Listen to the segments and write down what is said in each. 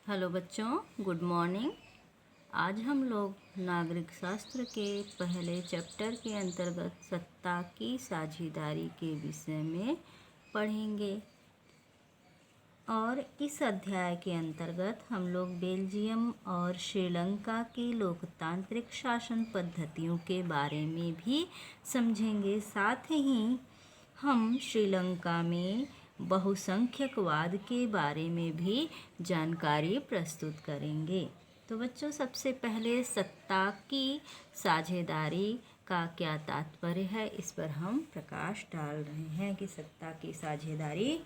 Hello बच्चों, good morning. आज हम लोग नागरिक शास्त्र के पहले चैप्टर के अंतर्गत सत्ता की साझेदारी के विषय में पढ़ेंगे। और इस अध्याय के अंतर्गत हम लोग बेल्जियम और श्रीलंका के लोकतांत्रिक शासन पद्धतियों के बारे में भी समझेंगे। साथ ही हम श्रीलंका में बहुसंख्यकवाद के बारे में भी जानकारी प्रस्तुत करेंगे। तो बच्चों, सबसे पहले सत्ता की साझेदारी का क्या तात्पर्य है, इस पर हम प्रकाश डाल रहे हैं कि सत्ता की साझेदारी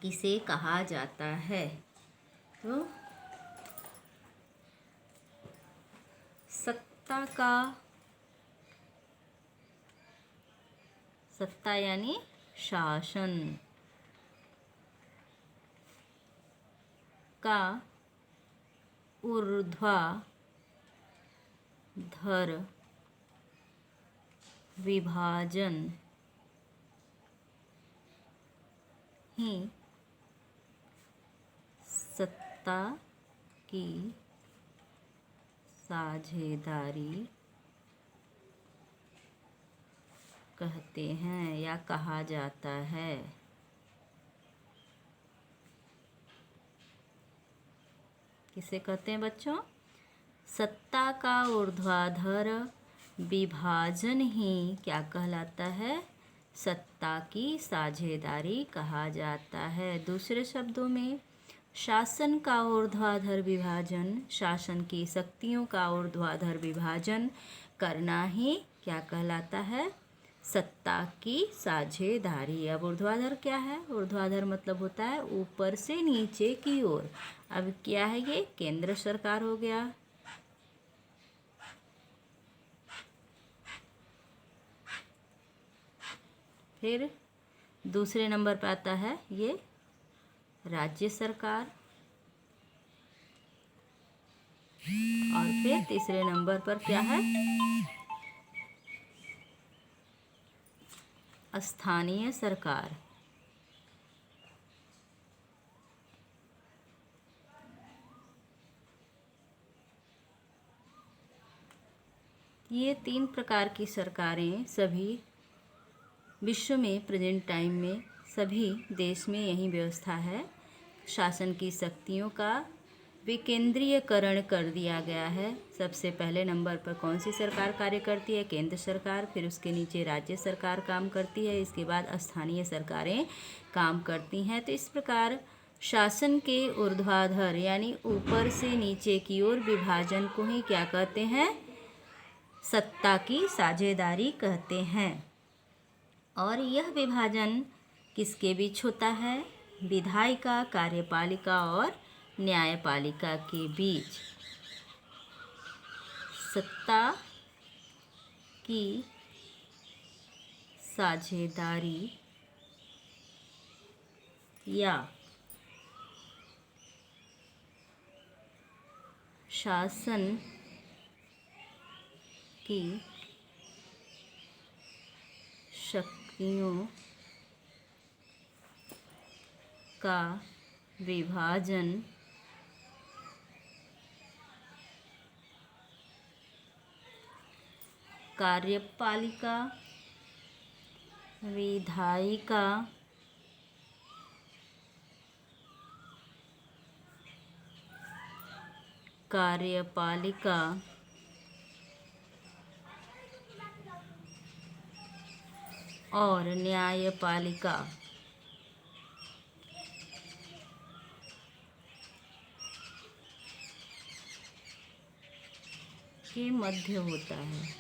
किसे कहा जाता है। तो सत्ता यानी शासन का ऊर्ध्वाधर विभाजन ही सत्ता की साझेदारी कहते हैं या कहा जाता है। किसे कहते हैं बच्चों? सत्ता का ऊर्ध्वाधर विभाजन ही क्या कहलाता है? सत्ता की साझेदारी कहा जाता है। दूसरे शब्दों में, शासन का ऊर्ध्वाधर विभाजन, शासन की शक्तियों का ऊर्ध्वाधर विभाजन करना ही क्या कहलाता है? सत्ता की साझेदारी। अब ऊर्ध्वाधर क्या है? ऊर्ध्वाधर मतलब होता है ऊपर से नीचे की ओर। अब क्या है ये? केंद्र सरकार हो गया। फिर दूसरे नंबर पर आता है ये राज्य सरकार, और फिर तीसरे नंबर पर क्या है? स्थानीय सरकार। ये 3 प्रकार की सरकारें सभी विश्व में प्रेजेंट टाइम में सभी देश में यही व्यवस्था है। शासन की शक्तियों का विकेंद्रीयकरण कर दिया गया है। सबसे पहले नंबर पर कौन सी सरकार कार्य करती है? केंद्र सरकार। फिर उसके नीचे राज्य सरकार काम करती है। इसके बाद स्थानीय सरकारें काम करती हैं। तो इस प्रकार शासन के ऊर्ध्वाधर यानी ऊपर से नीचे की ओर विभाजन को ही क्या कहते हैं? सत्ता की साझेदारी कहते हैं। और यह विभाजन किसके बीच होता है? विधायिका, कार्यपालिका और न्यायपालिका के बीच सत्ता की साझेदारी या शासन की शक्तियों का विभाजन कार्यपालिका, विधायिका कार्यपालिका और न्यायपालिका के मध्य होता है।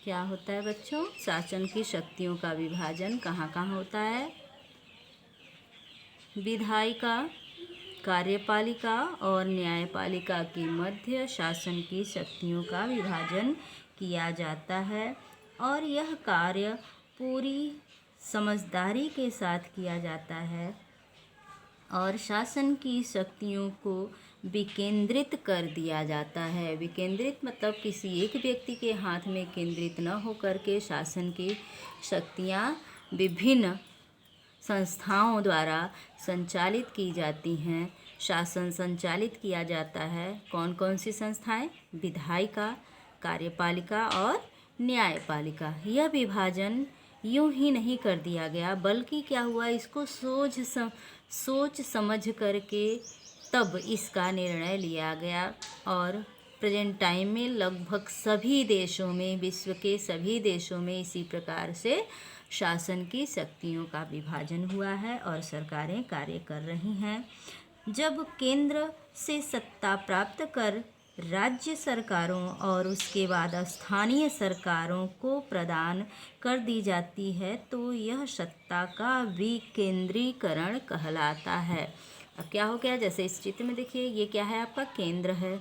क्या होता है बच्चों? शासन की शक्तियों का विभाजन कहाँ कहाँ होता है? विधायिका, कार्यपालिका और न्यायपालिका के मध्य शासन की शक्तियों का विभाजन किया जाता है। और यह कार्य पूरी समझदारी के साथ किया जाता है। और शासन की शक्तियों को विकेंद्रित कर दिया जाता है। विकेंद्रित मतलब किसी एक व्यक्ति के हाथ में केंद्रित न होकर के शासन की शक्तियाँ विभिन्न संस्थाओं द्वारा संचालित की जाती हैं। शासन संचालित किया जाता है। कौन कौन सी संस्थाएं? विधायिका, कार्यपालिका और न्यायपालिका। यह विभाजन यूं ही नहीं कर दिया गया, बल्कि क्या हुआ, इसको सोच समझ करके तब इसका निर्णय लिया गया। और प्रेजेंट टाइम में लगभग सभी देशों में, विश्व के सभी देशों में इसी प्रकार से शासन की शक्तियों का विभाजन हुआ है और सरकारें कार्य कर रही हैं। जब केंद्र से सत्ता प्राप्त कर राज्य सरकारों और उसके बाद स्थानीय सरकारों को प्रदान कर दी जाती है तो यह सत्ता का विकेंद्रीकरण कहलाता है। अब क्या हो गया, जैसे इस चित्र में देखिए, ये क्या है, आपका केंद्र है।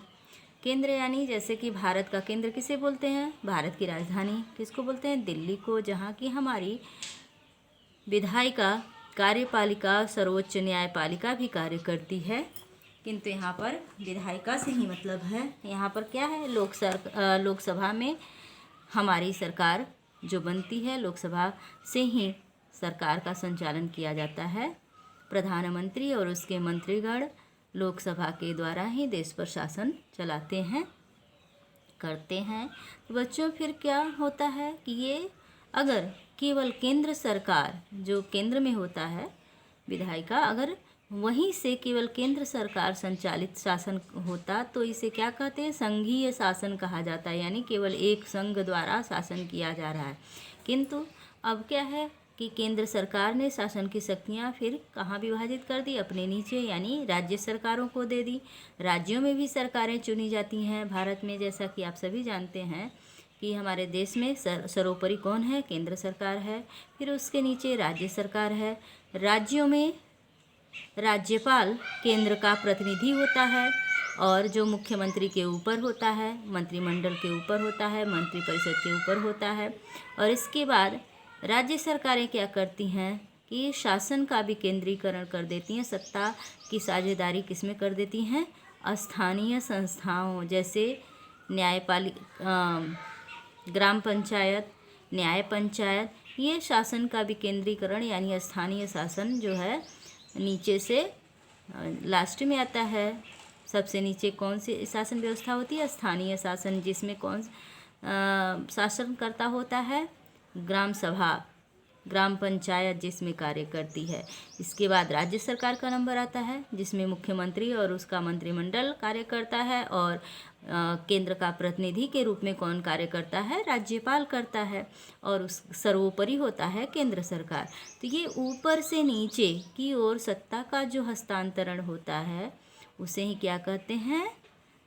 केंद्र यानी जैसे कि भारत का केंद्र किसे बोलते हैं? भारत की राजधानी किसको बोलते हैं? दिल्ली को, जहाँ की हमारी विधायिका, कार्यपालिका, सर्वोच्च न्यायपालिका भी कार्य करती है। किंतु यहाँ पर विधायिका से ही मतलब है। यहाँ पर क्या है, लोकसभा में हमारी सरकार जो बनती है, लोकसभा से ही सरकार का संचालन किया जाता है। प्रधानमंत्री और उसके मंत्रीगण लोकसभा के द्वारा ही देश पर शासन चलाते हैं, करते हैं। तो बच्चों फिर क्या होता है कि ये अगर केवल केंद्र सरकार जो केंद्र में होता है, विधायिका, अगर वहीं से केवल केंद्र सरकार संचालित शासन होता तो इसे क्या कहते हैं? संघीय शासन कहा जाता है, यानी केवल एक संघ द्वारा शासन किया जा रहा है। किंतु अब क्या है कि केंद्र सरकार ने शासन की शक्तियाँ फिर कहाँ विभाजित कर दी? अपने नीचे, यानी राज्य सरकारों को दे दी। राज्यों में भी सरकारें चुनी जाती हैं भारत में, जैसा कि आप सभी जानते हैं कि हमारे देश में सर्वोपरि कौन है? केंद्र सरकार है। फिर उसके नीचे राज्य सरकार है। राज्यों में राज्यपाल केंद्र का प्रतिनिधि होता है और जो मुख्यमंत्री के ऊपर होता है, मंत्रिमंडल के ऊपर होता है, मंत्रिपरिषद के ऊपर होता है। और इसके बाद राज्य सरकारें क्या करती हैं कि शासन का विकेंद्रीकरण कर देती हैं। सत्ता की साझेदारी किसमें कर देती हैं? स्थानीय संस्थाओं, जैसे ग्राम पंचायत, न्याय पंचायत। ये शासन का विकेंद्रीकरण यानी स्थानीय शासन जो है नीचे से लास्ट में आता है। सबसे नीचे कौन सी शासन व्यवस्था होती है? स्थानीय शासन, जिसमें कौन शासनकर्ता होता है? ग्राम सभा, ग्राम पंचायत जिसमें कार्य करती है। इसके बाद राज्य सरकार का नंबर आता है, जिसमें मुख्यमंत्री और उसका मंत्रिमंडल कार्य करता है। और केंद्र का प्रतिनिधि के रूप में कौन कार्य करता है? राज्यपाल करता है। और उस सर्वोपरि होता है केंद्र सरकार। तो ये ऊपर से नीचे की ओर सत्ता का जो हस्तांतरण होता है उसे ही क्या कहते हैं?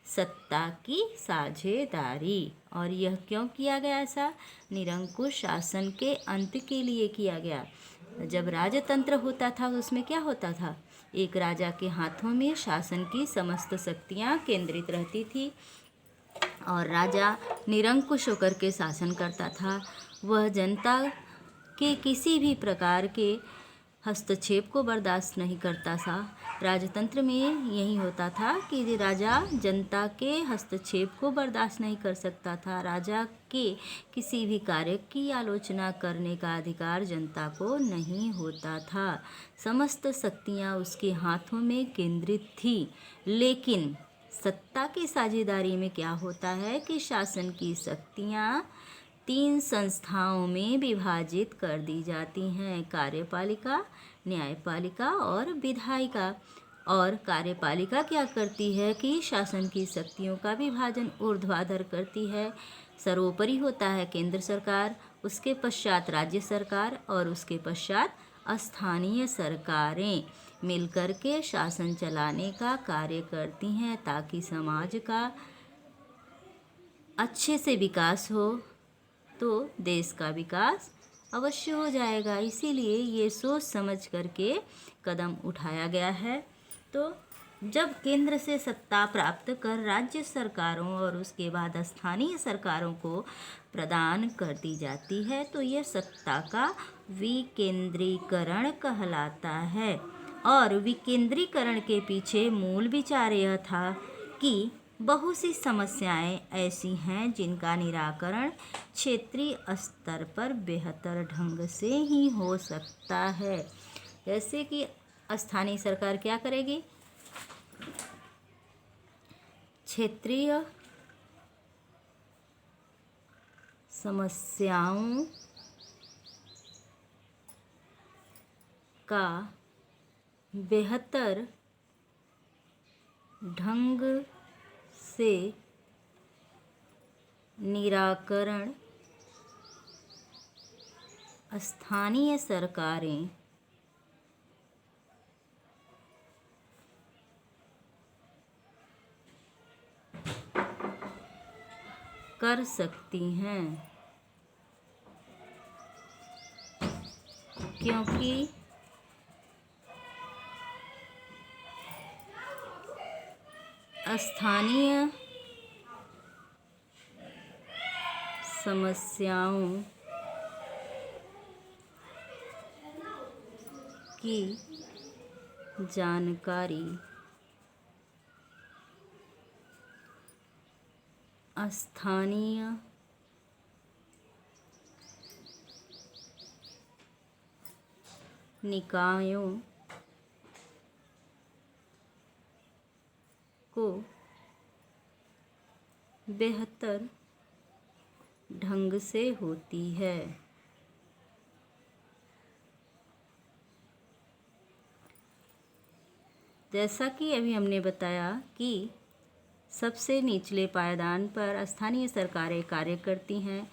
सत्ता की साझेदारी। और यह क्यों किया गया ऐसा? निरंकुश शासन के अंत के लिए किया गया। जब राजतंत्र होता था उसमें क्या होता था? एक राजा के हाथों में शासन की समस्त शक्तियाँ केंद्रित रहती थी और राजा निरंकुश होकर के शासन करता था। वह जनता के किसी भी प्रकार के हस्तक्षेप को बर्दाश्त नहीं करता था। राजतंत्र में यही होता था कि राजा जनता के हस्तक्षेप को बर्दाश्त नहीं कर सकता था। राजा के किसी भी कार्य की आलोचना करने का अधिकार जनता को नहीं होता था। समस्त शक्तियाँ उसके हाथों में केंद्रित थी। लेकिन सत्ता की साझेदारी में क्या होता है कि शासन की शक्तियाँ 3 संस्थाओं में विभाजित कर दी जाती हैं, कार्यपालिका, न्यायपालिका और विधायिका। और कार्यपालिका क्या करती है कि शासन की शक्तियों का विभाजन ऊर्ध्वाधर करती है। सर्वोपरि होता है केंद्र सरकार, उसके पश्चात राज्य सरकार और उसके पश्चात स्थानीय सरकारें मिलकर के शासन चलाने का कार्य करती हैं ताकि समाज का अच्छे से विकास हो, तो देश का विकास अवश्य हो जाएगा। इसीलिए ये सोच समझ करके कदम उठाया गया है। तो जब केंद्र से सत्ता प्राप्त कर राज्य सरकारों और उसके बाद स्थानीय सरकारों को प्रदान कर दी जाती है तो यह सत्ता का विकेंद्रीकरण कहलाता है। और विकेंद्रीकरण के पीछे मूल विचार यह था कि बहुत सी समस्याएं ऐसी हैं जिनका निराकरण क्षेत्रीय स्तर पर बेहतर ढंग से ही हो सकता है। जैसे कि स्थानीय सरकार क्या करेगी, क्षेत्रीय समस्याओं का बेहतर ढंग से निराकरण स्थानीय सरकारें कर सकती हैं, क्योंकि स्थानीय समस्याओं की जानकारी स्थानीय निकायों को बेहतर ढंग से होती है। जैसा कि अभी हमने बताया कि सबसे निचले पायदान पर स्थानीय सरकारें कार्य करती हैं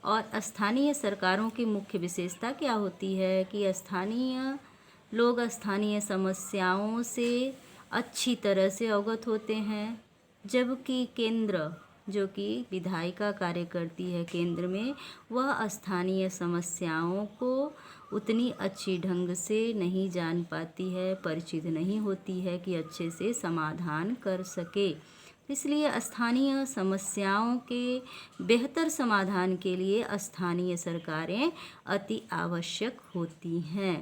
और स्थानीय सरकारों की मुख्य विशेषता क्या होती है कि स्थानीय लोग स्थानीय समस्याओं से अच्छी तरह से अवगत होते हैं, जबकि केंद्र जो कि विधायिका कार्य करती है केंद्र में, वह स्थानीय समस्याओं को उतनी अच्छी ढंग से नहीं जान पाती है, परिचित नहीं होती है कि अच्छे से समाधान कर सके। इसलिए स्थानीय समस्याओं के बेहतर समाधान के लिए स्थानीय सरकारें अति आवश्यक होती हैं।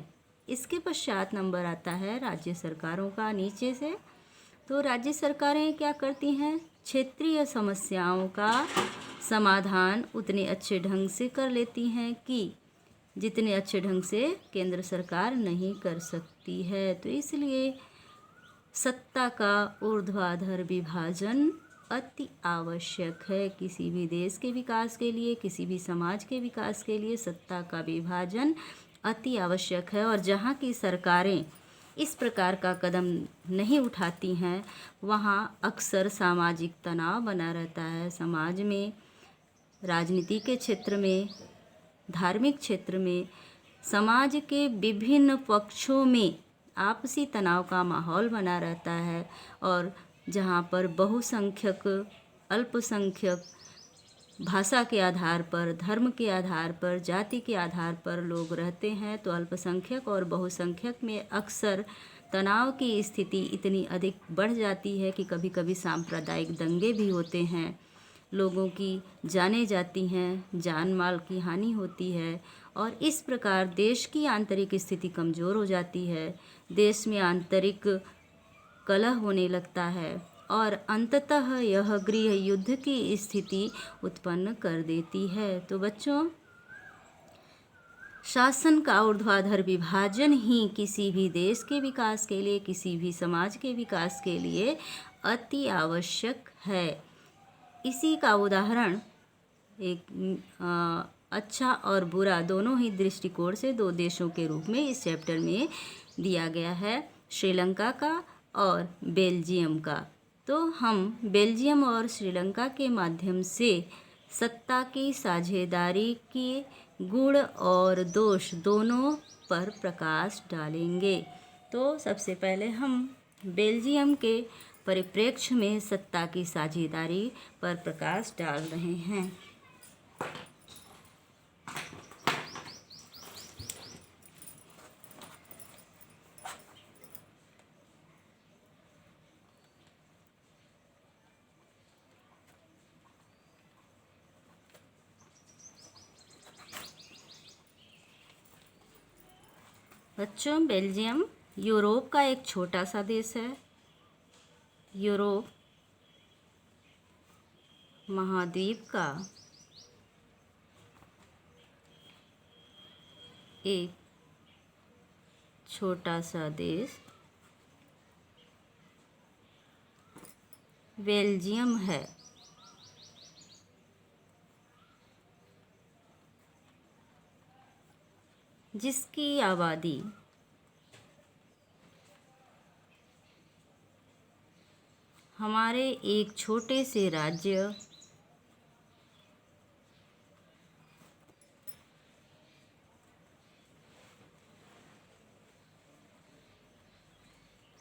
इसके पश्चात नंबर आता है राज्य सरकारों का नीचे से। तो राज्य सरकारें क्या करती हैं, क्षेत्रीय समस्याओं का समाधान उतने अच्छे ढंग से कर लेती हैं कि जितने अच्छे ढंग से केंद्र सरकार नहीं कर सकती है। तो इसलिए सत्ता का ऊर्ध्वाधर विभाजन अति आवश्यक है। किसी भी देश के विकास के लिए, किसी भी समाज के विकास के लिए सत्ता का विभाजन अति आवश्यक है। और जहाँ की सरकारें इस प्रकार का कदम नहीं उठाती हैं, वहाँ अक्सर सामाजिक तनाव बना रहता है। समाज में, राजनीति के क्षेत्र में, धार्मिक क्षेत्र में, समाज के विभिन्न पक्षों में आपसी तनाव का माहौल बना रहता है। और जहाँ पर बहुसंख्यक, अल्पसंख्यक भाषा के आधार पर, धर्म के आधार पर, जाति के आधार पर लोग रहते हैं, तो अल्पसंख्यक और बहुसंख्यक में अक्सर तनाव की स्थिति इतनी अधिक बढ़ जाती है कि कभी कभी सांप्रदायिक दंगे भी होते हैं, लोगों की जानें जाती हैं, जान माल की हानि होती है। और इस प्रकार देश की आंतरिक स्थिति कमज़ोर हो जाती है, देश में आंतरिक कलह होने लगता है और अंततः यह गृह युद्ध की स्थिति उत्पन्न कर देती है। तो बच्चों, शासन का ऊर्ध्वाधर विभाजन ही किसी भी देश के विकास के लिए, किसी भी समाज के विकास के लिए अति आवश्यक है। इसी का उदाहरण एक अच्छा और बुरा दोनों ही दृष्टिकोण से दो देशों के रूप में इस चैप्टर में दिया गया है, श्रीलंका का और बेल्जियम का। तो हम बेल्जियम और श्रीलंका के माध्यम से सत्ता की साझेदारी के गुण और दोष दोनों पर प्रकाश डालेंगे। तो सबसे पहले हम बेल्जियम के परिप्रेक्ष्य में सत्ता की साझेदारी पर प्रकाश डाल रहे हैं। बच्चों, बेल्जियम यूरोप का एक छोटा सा देश है। यूरोप महाद्वीप का एक छोटा सा देश बेल्जियम है। जिसकी आबादी हमारे एक छोटे से राज्य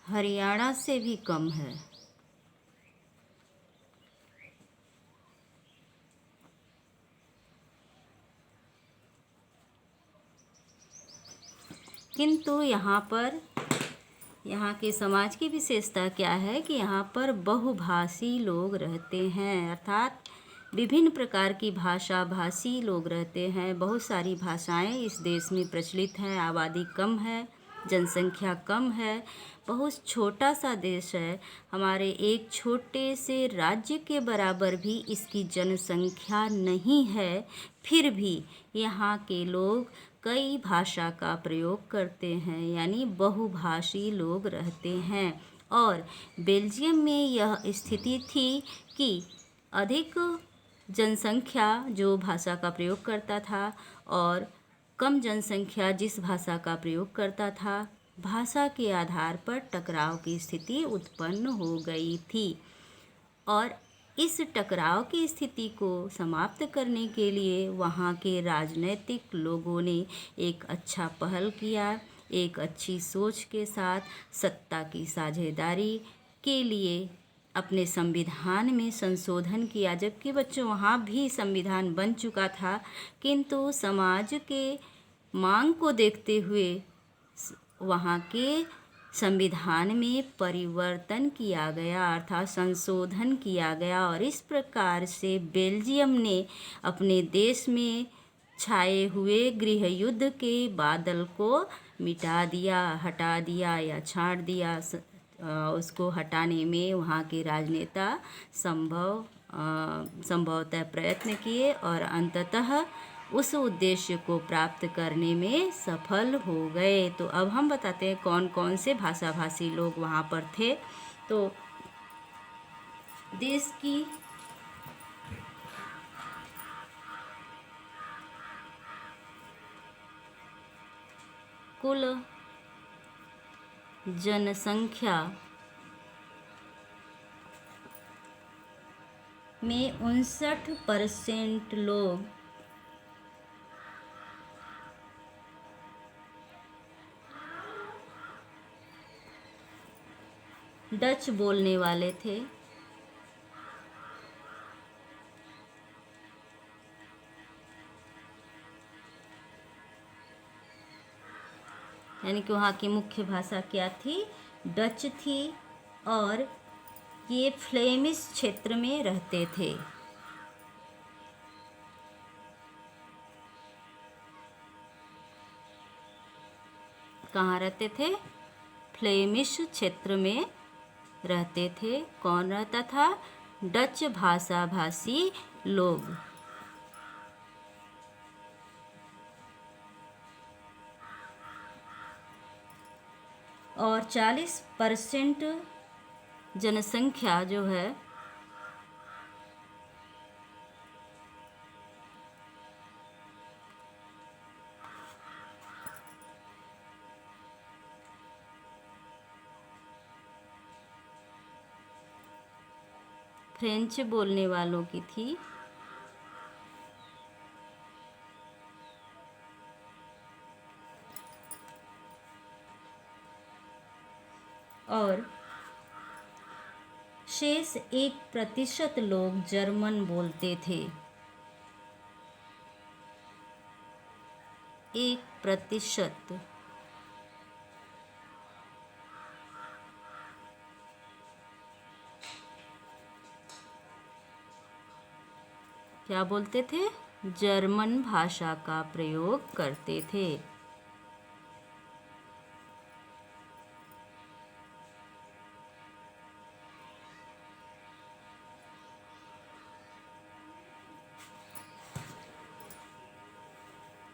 हरियाणा से भी कम है। किंतु यहाँ के समाज की विशेषता क्या है कि यहाँ पर बहुभाषी लोग रहते हैं, अर्थात विभिन्न प्रकार की भाषी लोग रहते हैं। बहुत सारी भाषाएं इस देश में प्रचलित हैं। आबादी कम है, जनसंख्या कम है, बहुत छोटा सा देश है। हमारे एक छोटे से राज्य के बराबर भी इसकी जनसंख्या नहीं है। फिर भी यहाँ के लोग कई भाषा का प्रयोग करते हैं, यानी बहुभाषी लोग रहते हैं। और बेल्जियम में यह स्थिति थी कि अधिक जनसंख्या जो भाषा का प्रयोग करता था और कम जनसंख्या जिस भाषा का प्रयोग करता था, भाषा के आधार पर टकराव की स्थिति उत्पन्न हो गई थी। और इस टकराव की स्थिति को समाप्त करने के लिए वहाँ के राजनीतिक लोगों ने एक अच्छा पहल किया। एक अच्छी सोच के साथ सत्ता की साझेदारी के लिए अपने संविधान में संशोधन किया। जबकि बच्चों वहाँ भी संविधान बन चुका था, किंतु समाज के मांग को देखते हुए वहाँ के संविधान में परिवर्तन किया गया, अर्थात संशोधन किया गया। और इस प्रकार से बेल्जियम ने अपने देश में छाए हुए गृह युद्ध के बादल को मिटा दिया, हटा दिया या छांट दिया। उसको हटाने में वहाँ के राजनेता संभवतः प्रयत्न किए और अंततः उस उद्देश्य को प्राप्त करने में सफल हो गए। तो अब हम बताते हैं कौन कौन से भाषाभाषी लोग वहाँ पर थे। तो देश की कुल जनसंख्या में 59% लोग डच बोलने वाले थे। यानी कि वहाँ की मुख्य भाषा क्या थी? डच थी। और ये फ्लेमिश क्षेत्र में रहते थे। कहाँ रहते थे? फ्लेमिश क्षेत्र में रहते थे। कौन रहता था? डच भाषा भाषी लोग। और 40% जनसंख्या जो है फ्रेंच बोलने वालों की थी। और शेष 1% लोग जर्मन बोलते थे। 1%। क्या बोलते थे? जर्मन भाषा का प्रयोग करते थे।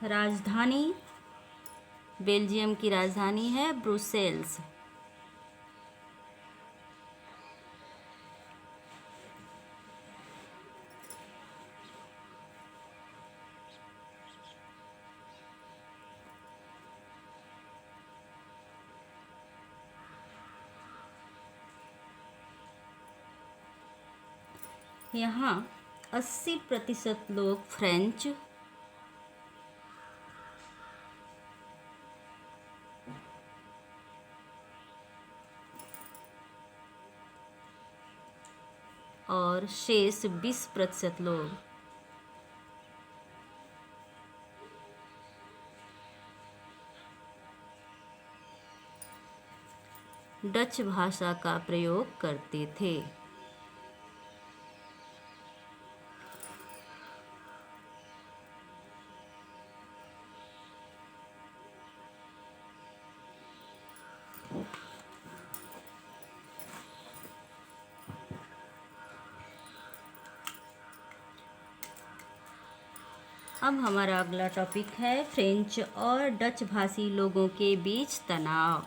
राजधानी, बेल्जियम की राजधानी है ब्रुसेल्स। यहाँ 80% लोग फ्रेंच, और शेष 20% लोग डच भाषा का प्रयोग करते थे। अब हमारा अगला टॉपिक है फ्रेंच और डच भाषी लोगों के बीच तनाव।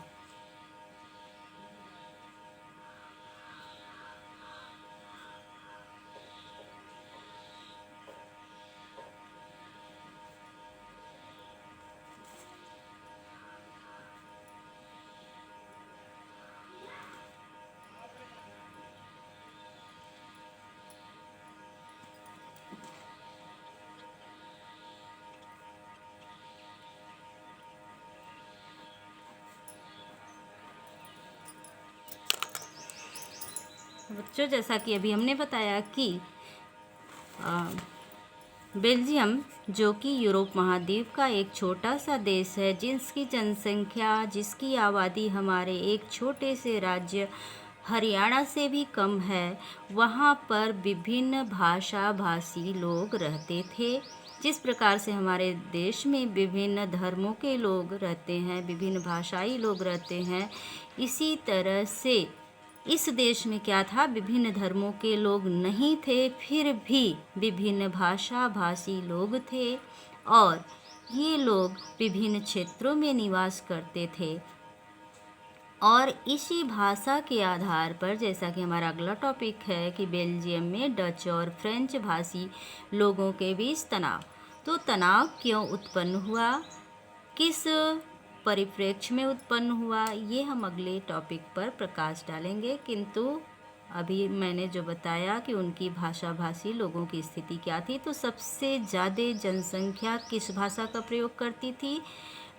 बच्चों, जैसा कि अभी हमने बताया कि बेल्जियम, जो कि यूरोप महाद्वीप का एक छोटा सा देश है, जिसकी जनसंख्या, जिसकी आबादी हमारे एक छोटे से राज्य हरियाणा से भी कम है, वहाँ पर विभिन्न भाषा भाषी लोग रहते थे। जिस प्रकार से हमारे देश में विभिन्न धर्मों के लोग रहते हैं, विभिन्न भाषाई लोग रहते हैं, इसी तरह से इस देश में क्या था, विभिन्न धर्मों के लोग नहीं थे, फिर भी विभिन्न भाषा भाषी लोग थे और ये लोग विभिन्न क्षेत्रों में निवास करते थे। और इसी भाषा के आधार पर, जैसा कि हमारा अगला टॉपिक है कि बेल्जियम में डच और फ्रेंच भाषी लोगों के बीच तनाव। तो तनाव क्यों उत्पन्न हुआ, किस परिप्रेक्ष्य में उत्पन्न हुआ, ये हम अगले टॉपिक पर प्रकाश डालेंगे। किंतु अभी मैंने जो बताया कि उनकी भाषा भाषी लोगों की स्थिति क्या थी, तो सबसे ज़्यादा जनसंख्या किस भाषा का प्रयोग करती थी,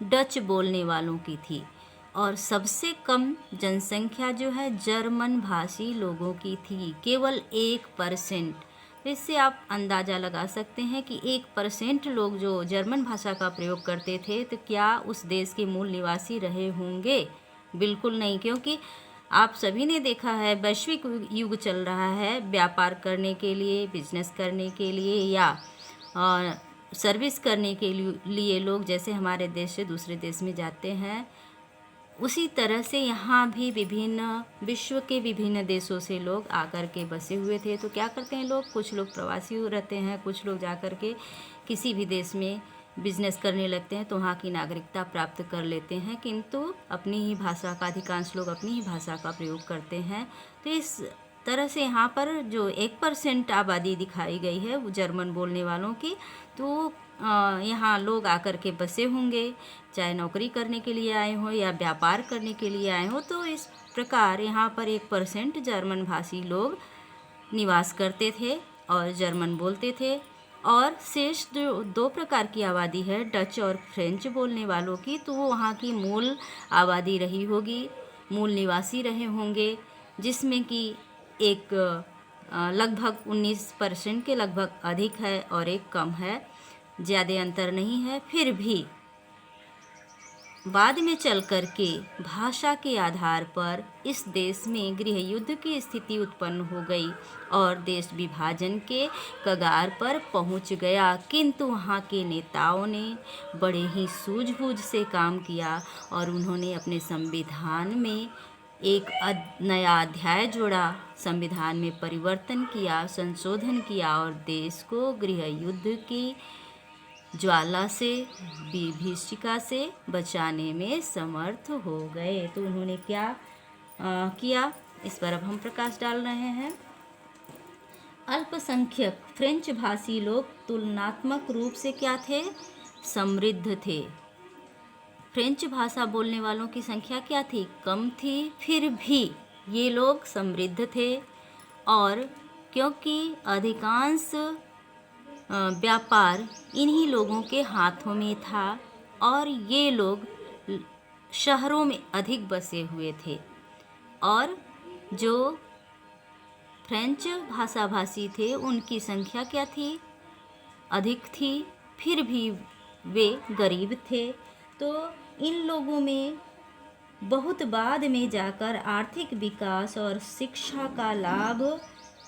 डच बोलने वालों की थी, और सबसे कम जनसंख्या जो है जर्मन भाषी लोगों की थी, केवल 1%। इससे आप अंदाज़ा लगा सकते हैं कि 1% लोग जो जर्मन भाषा का प्रयोग करते थे, तो क्या उस देश के मूल निवासी रहे होंगे? बिल्कुल नहीं, क्योंकि आप सभी ने देखा है वैश्विक युग चल रहा है, व्यापार करने के लिए, बिजनेस करने के लिए या सर्विस करने के लिए लोग जैसे हमारे देश से दूसरे देश में जाते हैं, उसी तरह से यहाँ भी विभिन्न विश्व के विभिन्न देशों से लोग आकर के बसे हुए थे। तो क्या करते हैं लोग, कुछ लोग प्रवासी रहते हैं, कुछ लोग जाकर के किसी भी देश में बिजनेस करने लगते हैं, तो वहाँ की नागरिकता प्राप्त कर लेते हैं, किंतु अपनी ही भाषा का, अधिकांश लोग अपनी ही भाषा का प्रयोग करते हैं। तो इस तरह से यहाँ पर जो 1% आबादी दिखाई गई है वो जर्मन बोलने वालों की, तो यहाँ लोग आकर के बसे होंगे, चाहे नौकरी करने के लिए आए हों या व्यापार करने के लिए आए हों। तो इस प्रकार यहाँ पर 1% जर्मन भाषी लोग निवास करते थे और जर्मन बोलते थे, और शेष जो 2 प्रकार की आबादी है, डच और फ्रेंच बोलने वालों की, तो वो वहाँ की मूल आबादी रही होगी, मूल निवासी रहे होंगे, जिसमें कि एक लगभग 19% के लगभग अधिक है और एक कम है, ज़्यादा अंतर नहीं है। फिर भी बाद में चल कर के भाषा के आधार पर इस देश में गृह युद्ध की स्थिति उत्पन्न हो गई और देश विभाजन के कगार पर पहुंच गया, किंतु वहाँ के नेताओं ने बड़े ही सूझबूझ से काम किया और उन्होंने अपने संविधान में एक नया अध्याय जोड़ा, संविधान में परिवर्तन किया, संशोधन किया और देश को गृह युद्ध की ज्वाला से, विभीषिका से बचाने में समर्थ हो गए। तो उन्होंने क्या किया, इस पर अब हम प्रकाश डाल रहे हैं। अल्पसंख्यक फ्रेंच भाषी लोग तुलनात्मक रूप से क्या थे, समृद्ध थे। फ्रेंच भाषा बोलने वालों की संख्या क्या थी, कम थी, फिर भी ये लोग समृद्ध थे। और क्योंकि अधिकांश व्यापार इन्हीं लोगों के हाथों में था और ये लोग शहरों में अधिक बसे हुए थे, और जो फ्रेंच भाषा भाषी थे उनकी संख्या क्या थी, अधिक थी, फिर भी वे गरीब थे। तो इन लोगों में बहुत बाद में जाकर आर्थिक विकास और शिक्षा का लाभ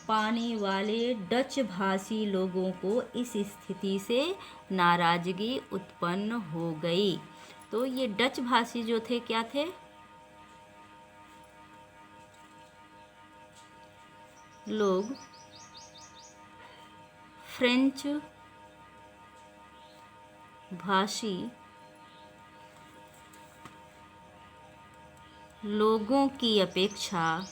पाने वाले डच भाषी लोगों को इस स्थिति से नाराजगी उत्पन्न हो गई। तो ये डच भाषी जो थे क्या थे, लोग फ्रेंच भाषी लोगों की अपेक्षा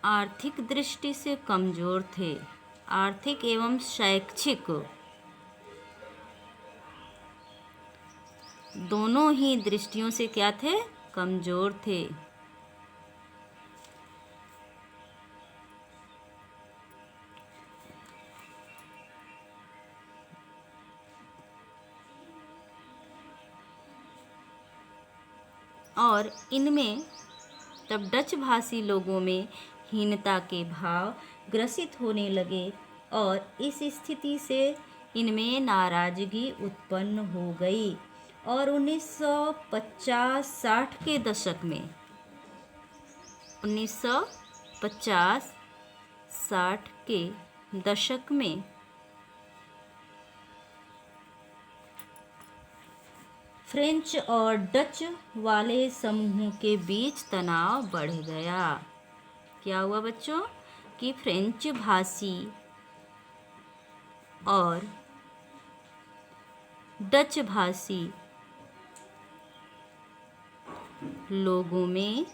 आर्थिक दृष्टि से कमजोर थे। आर्थिक एवं शैक्षिक दोनों ही दृष्टियों से क्या थे, कमजोर थे। और इनमें तब डच भाषी लोगों में हीनता के भाव ग्रसित होने लगे और इस स्थिति से इनमें नाराजगी उत्पन्न हो गई। और 1950-60 के दशक में 1950-60 के दशक में फ्रेंच और डच वाले समूहों के बीच तनाव बढ़ गया। क्या हुआ बच्चों कि फ्रेंच भाषी और डच भाषी लोगों में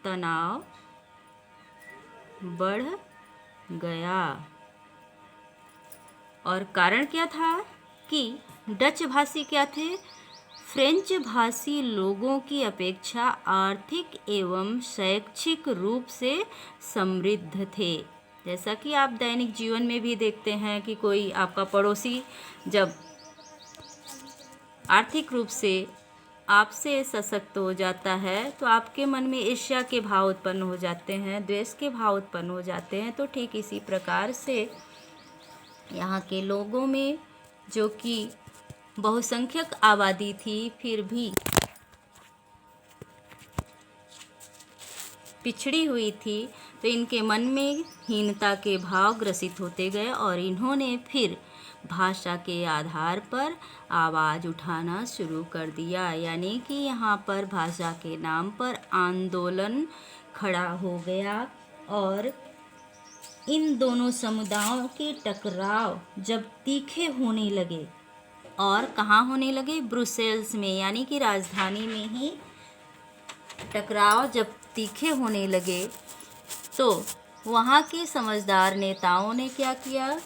तनाव बढ़ गया। और कारण क्या था कि डच भाषी क्या थे, फ्रेंच भाषी लोगों की अपेक्षा आर्थिक एवं शैक्षिक रूप से समृद्ध थे। जैसा कि आप दैनिक जीवन में भी देखते हैं कि कोई आपका पड़ोसी जब आर्थिक रूप से आपसे सशक्त हो जाता है तो आपके मन में ईर्ष्या के भाव उत्पन्न हो जाते हैं, द्वेष के भाव उत्पन्न हो जाते हैं। तो ठीक इसी प्रकार से यहाँ के लोगों में, जो कि बहुसंख्यक आबादी थी, फिर भी पिछड़ी हुई थी, तो इनके मन में हीनता के भाव ग्रसित होते गए और इन्होंने फिर भाषा के आधार पर आवाज़ उठाना शुरू कर दिया। यानी कि यहाँ पर भाषा के नाम पर आंदोलन खड़ा हो गया और इन दोनों समुदायों के टकराव जब तीखे होने लगे, और कहाँ होने लगे, ब्रुसेल्स में, यानी कि राजधानी में ही टकराव जब तीखे होने लगे, तो वहाँ के समझदार नेताओं ने क्या किया